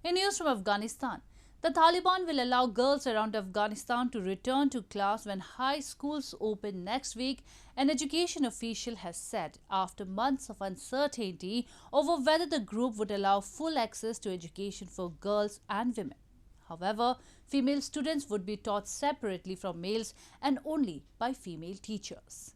In news from Afghanistan, the Taliban will allow girls around Afghanistan to return to class when high schools open next week, an education official has said after months of uncertainty over whether the group would allow full access to education for girls and women. However, female students would be taught separately from males and only by female teachers.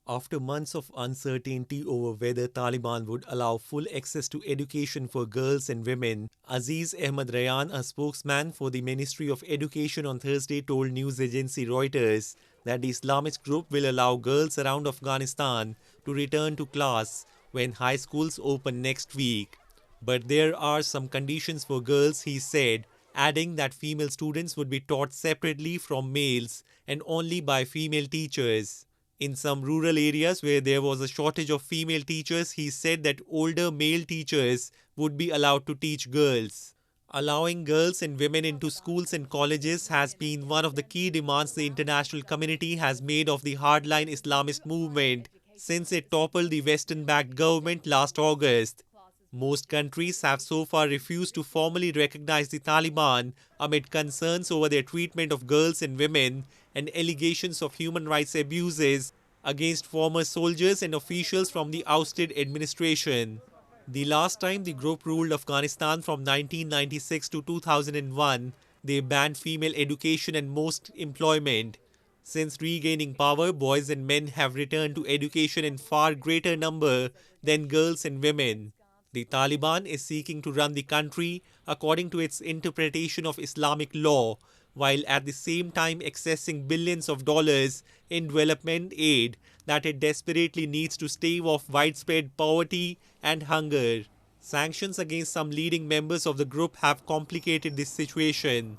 After months of uncertainty over whether Taliban would allow full access to education for girls and women, Aziz Ahmad Rayan, a spokesman for the Ministry of Education on Thursday, told news agency Reuters that the Islamist group will allow girls around Afghanistan to return to class when high schools open next week. But there are some conditions for girls, he said, adding that female students would be taught separately from males and only by female teachers. In some rural areas where there was a shortage of female teachers, he said that older male teachers would be allowed to teach girls. Allowing girls and women into schools and colleges has been one of the key demands the international community has made of the hardline Islamist movement since it toppled the Western-backed government last August. Most countries have so far refused to formally recognize the Taliban amid concerns over their treatment of girls and women and allegations of human rights abuses against former soldiers and officials from the ousted administration. The last time the group ruled Afghanistan from 1996 to 2001, they banned female education and most employment. Since regaining power, boys and men have returned to education in far greater number than girls and women. The Taliban is seeking to run the country according to its interpretation of Islamic law, while at the same time accessing billions of dollars in development aid that it desperately needs to stave off widespread poverty and hunger. Sanctions against some leading members of the group have complicated this situation.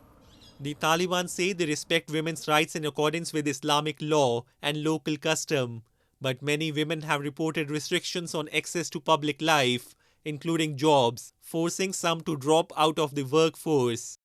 The Taliban say they respect women's rights in accordance with Islamic law and local custom, but many women have reported restrictions on access to public life, including jobs, forcing some to drop out of the workforce.